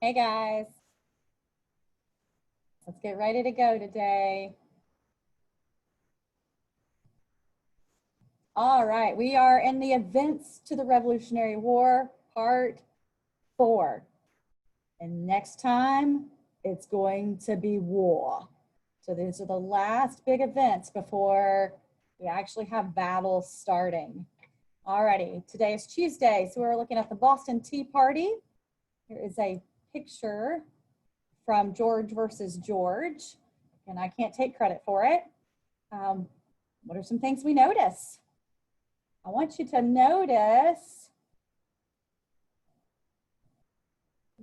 Hey guys, let's get ready to go today. All right, we are in the events to the Revolutionary War, part 4. And next time, it's going to be war. So these are the last big events before we actually have battles starting. Alrighty, today is Tuesday, so we're looking at the Boston Tea Party. Here is a picture from George versus George, and I can't take credit for it. What are some things we notice? I want you to notice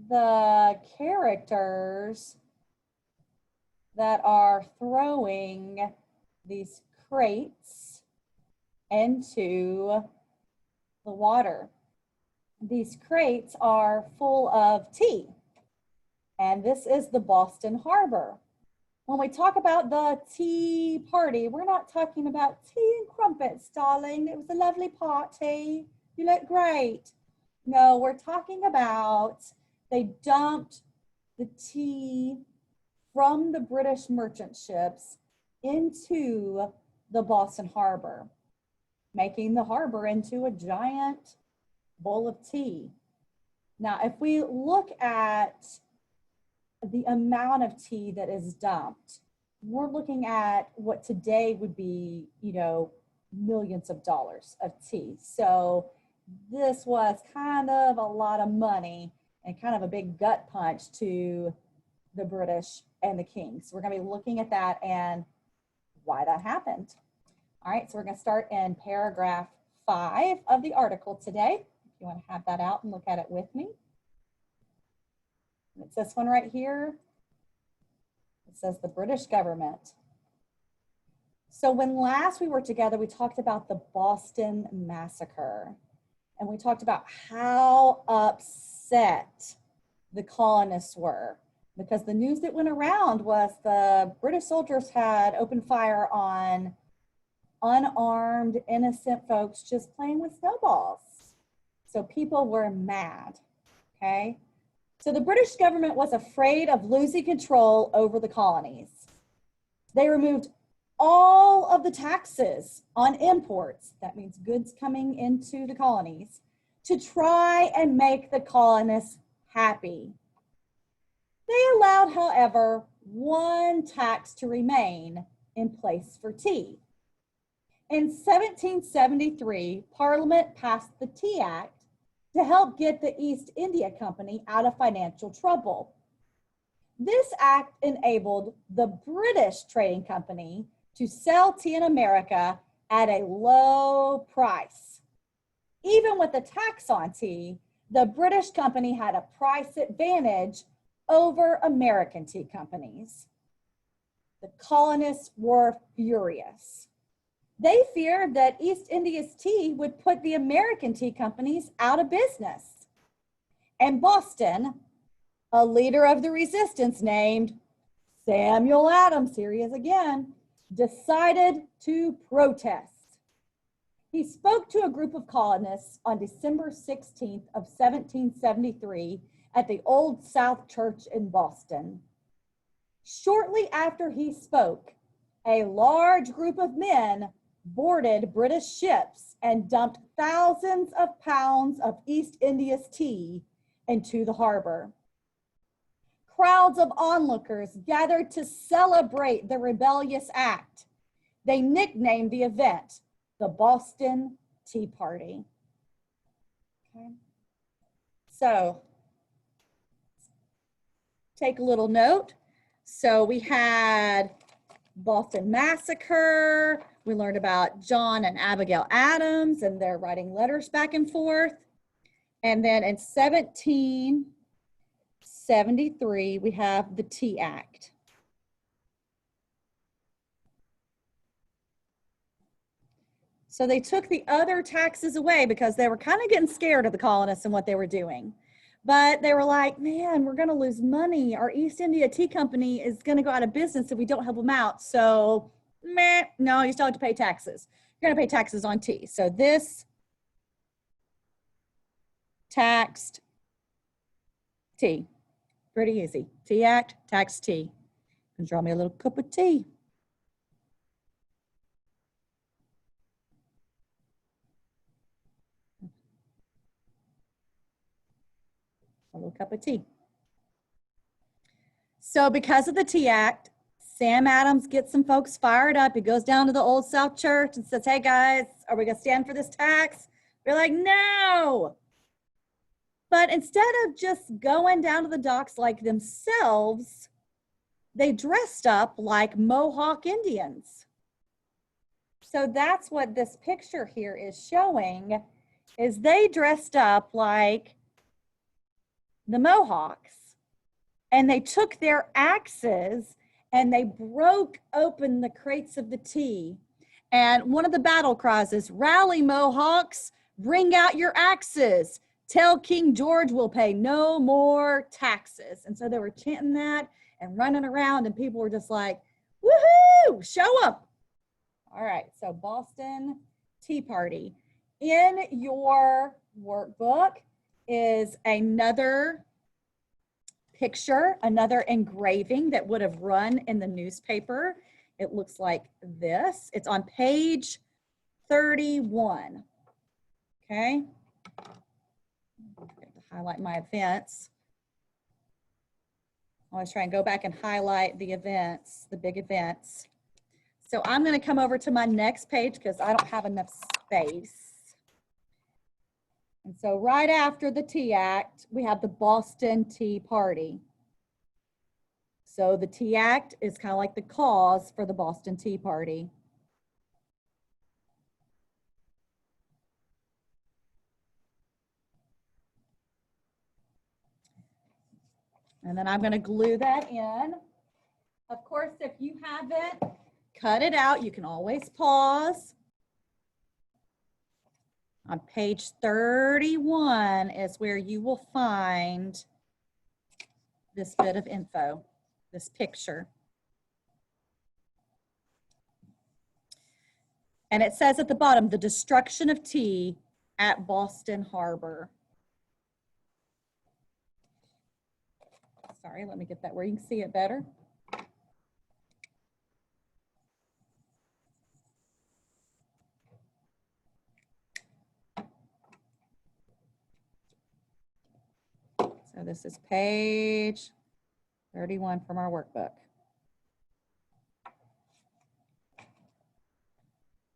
the characters that are throwing these crates into the water. These crates are full of tea, and this is the Boston Harbor. When we talk about the tea party, we're not talking about tea and crumpets, darling. It was a lovely party. You look great. No, we're talking about they dumped the tea from the British merchant ships into the Boston Harbor, making the harbor into a giant bowl of tea. Now, if we look at the amount of tea that is dumped, we're looking at what today would be, millions of dollars of tea. So this was kind of a lot of money and kind of a big gut punch to the British and the king. So we're going to be looking at that and why that happened. All right, so we're going to start in paragraph 5 of the article today. If you want to have that out and look at it with me. It's this one right here. It says the British government. So when last we were together, we talked about the Boston Massacre. And we talked about how upset the colonists were because the news that went around was the British soldiers had opened fire on unarmed, innocent folks just playing with snowballs. So people were mad, okay? So the British government was afraid of losing control over the colonies. They removed all of the taxes on imports, that means goods coming into the colonies, to try and make the colonists happy. They allowed, however, one tax to remain in place for tea. In 1773, Parliament passed the Tea Act to help get the East India Company out of financial trouble. This act enabled the British Trading Company to sell tea in America at a low price. Even with the tax on tea, the British company had a price advantage over American tea companies. The colonists were furious. They feared that East India's tea would put the American tea companies out of business. And Boston, a leader of the resistance named Samuel Adams, here he is again, decided to protest. He spoke to a group of colonists on December 16th of 1773 at the Old South Church in Boston. Shortly after he spoke, a large group of men boarded British ships and dumped thousands of pounds of East India's tea into the harbor. Crowds of onlookers gathered to celebrate the rebellious act. They nicknamed the event the Boston Tea Party. Okay. So, take a little note. So we had Boston Massacre. We learned about John and Abigail Adams and they're writing letters back and forth. And then in 1773, we have the Tea Act. So they took the other taxes away because they were kind of getting scared of the colonists and what they were doing. But they were like, man, we're going to lose money. Our East India Tea Company is going to go out of business if we don't help them out. So, no, you still have to pay taxes. You're going to pay taxes on tea. So this taxed tea. Pretty easy. Tea Act, tax tea. And draw me a little cup of tea. A little cup of tea. So because of the Tea Act, Sam Adams gets some folks fired up. He goes down to the Old South Church and says, hey guys, are we gonna stand for this tax? They're like, no. But instead of just going down to the docks like themselves, they dressed up like Mohawk Indians. So that's what this picture here is showing, is they dressed up like the Mohawks. And they took their axes and they broke open the crates of the tea. And one of the battle cries is, rally Mohawks, bring out your axes. Tell King George we'll pay no more taxes. And so they were chanting that and running around, and people were just like, woohoo, show up. All right, so Boston Tea Party. In your workbook is another picture, another engraving that would have run in the newspaper. It looks like this. It's on page 31. Okay. I'm going to highlight my events. I always try and go back and highlight the events, the big events. So I'm going to come over to my next page because I don't have enough space. And so right after the Tea Act, we have the Boston Tea Party. So the Tea Act is kind of like the cause for the Boston Tea Party. And then I'm going to glue that in. Of course, if you haven't cut it out, you can always pause. On page 31 is where you will find this bit of info, this picture. And it says at the bottom, the destruction of tea at Boston Harbor. Sorry, let me get that where you can see it better. So this is page 31 from our workbook.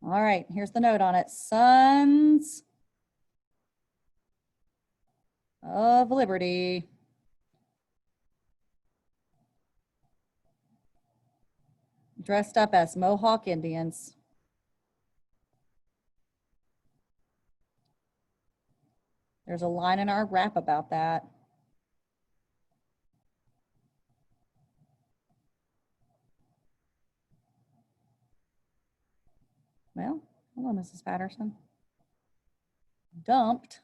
All right, here's the note on it. Sons of Liberty. Dressed up as Mohawk Indians. There's a line in our rap about that. Well, hello, Mrs. Patterson. Dumped.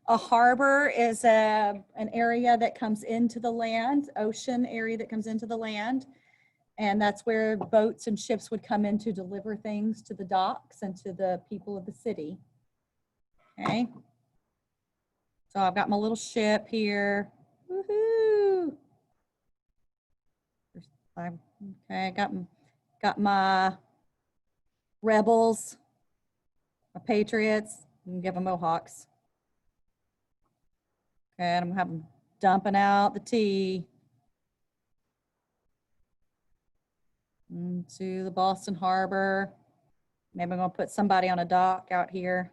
A harbor is an area that comes into the land, ocean area that comes into the land. And that's where boats and ships would come in to deliver things to the docks and to the people of the city. Okay. So I've got my little ship here. Woohoo. Okay, got my rebels, my patriots, and give them Mohawks. Okay, and I'm having dumping out the tea into the Boston Harbor. Maybe I'm gonna put somebody on a dock out here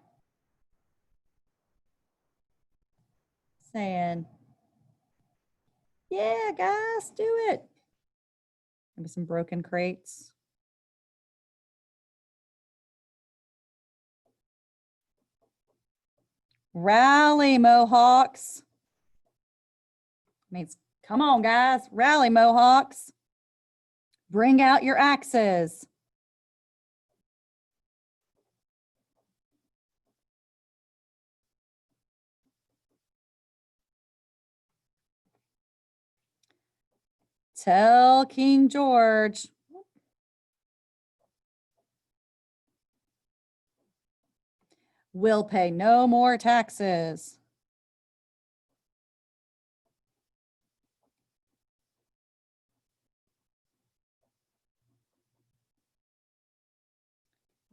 saying, yeah, guys, do it. Maybe some broken crates. Rally, Mohawks. Means, come on, guys, rally, Mohawks. Bring out your axes. Tell King George. We'll pay no more taxes.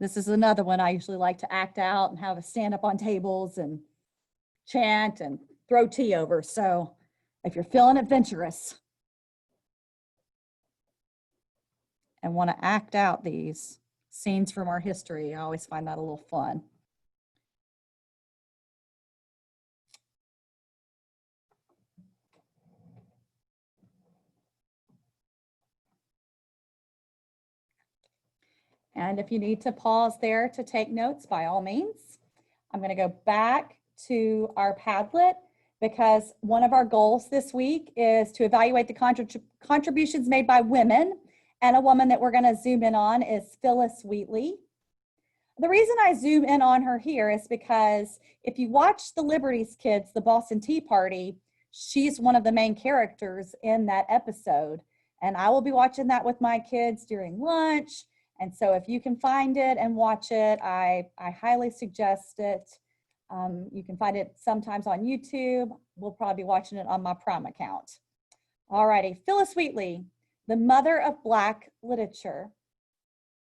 This is another one I usually like to act out and have a stand up on tables and chant and throw tea over. So if you're feeling adventurous and want to act out these scenes from our history, I always find that a little fun. And if you need to pause there to take notes, by all means. I'm going to go back to our Padlet because one of our goals this week is to evaluate the contributions made by women. And a woman that we're going to zoom in on is Phyllis Wheatley. The reason I zoom in on her here is because if you watch the Liberty's Kids, the Boston Tea Party, she's one of the main characters in that episode. And I will be watching that with my kids during lunch. And so if you can find it and watch it, I highly suggest it. You can find it sometimes on YouTube. We'll probably be watching it on my Prime account. All righty, Phyllis Wheatley, the mother of Black literature.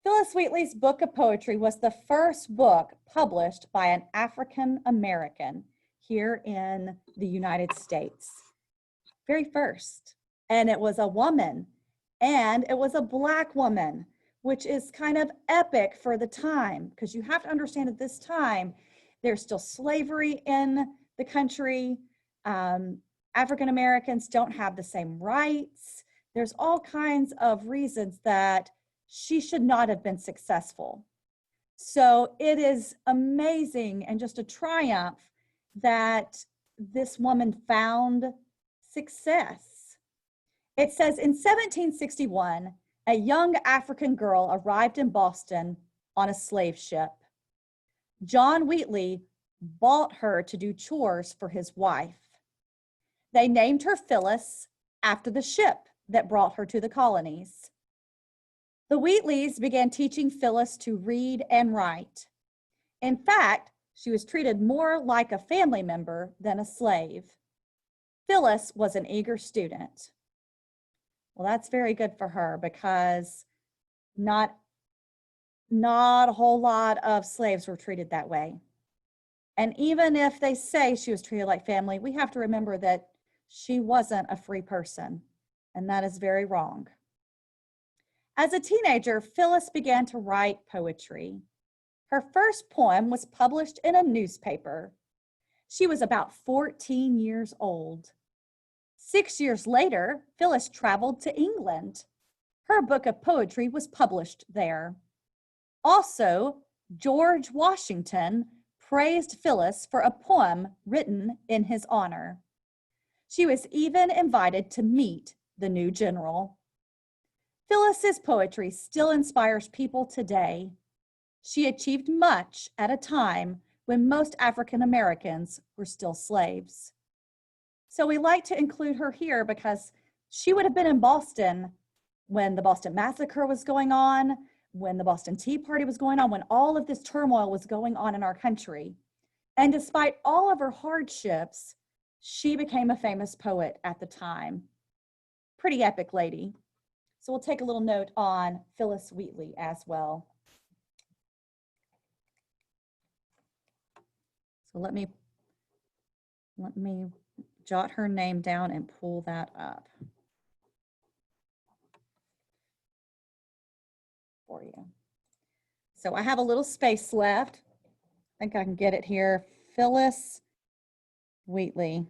Phyllis Wheatley's book of poetry was the first book published by an African American here in the United States. Very first. And it was a woman, and it was a Black woman, which is kind of epic for the time, because you have to understand at this time, there's still slavery in the country. African Americans don't have the same rights. There's all kinds of reasons that she should not have been successful. So it is amazing and just a triumph that this woman found success. It says in 1761, a young African girl arrived in Boston on a slave ship. John Wheatley bought her to do chores for his wife. They named her Phyllis after the ship that brought her to the colonies. The Wheatleys began teaching Phyllis to read and write. In fact, she was treated more like a family member than a slave. Phyllis was an eager student. Well, that's very good for her because not a whole lot of slaves were treated that way. And even if they say she was treated like family, we have to remember that she wasn't a free person, and that is very wrong. As a teenager, Phyllis began to write poetry. Her first poem was published in a newspaper. She was about 14 years old. 6 years later, Phyllis traveled to England. Her book of poetry was published there. Also, George Washington praised Phyllis for a poem written in his honor. She was even invited to meet the new general. Phyllis's poetry still inspires people today. She achieved much at a time when most African Americans were still slaves. So we like to include her here because she would have been in Boston when the Boston Massacre was going on, when the Boston Tea Party was going on, when all of this turmoil was going on in our country. And despite all of her hardships, she became a famous poet at the time. Pretty epic lady. So we'll take a little note on Phyllis Wheatley as well. So let me jot her name down and pull that up for you. So I have a little space left. I think I can get it here. Phyllis Wheatley.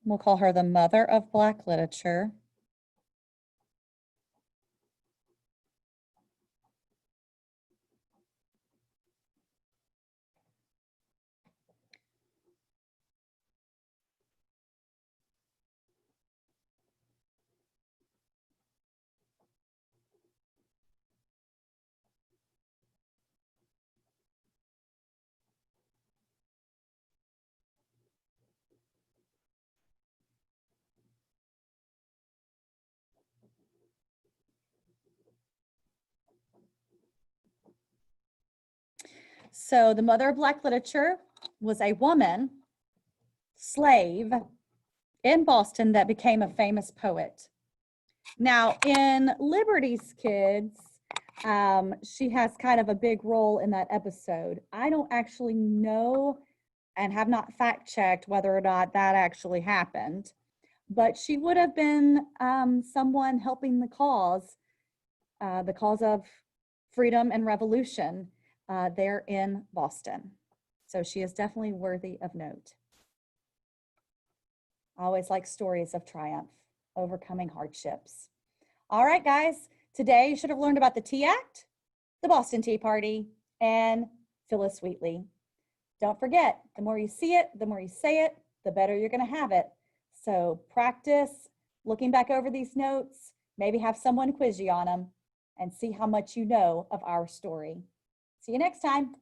We'll call her the mother of Black literature. So the mother of Black literature was a woman, slave, in Boston that became a famous poet. Now, in Liberty's Kids, she has kind of a big role in that episode. I don't actually know and have not fact checked whether or not that actually happened, but she would have been someone helping the cause of freedom and revolution there in Boston. So she is definitely worthy of note. I always like stories of triumph, overcoming hardships. All right, guys, today you should have learned about the Tea Act, the Boston Tea Party, and Phillis Wheatley. Don't forget, the more you see it, the more you say it, the better you're going to have it. So practice looking back over these notes, maybe have someone quiz you on them, and see how much you know of our story. See you next time.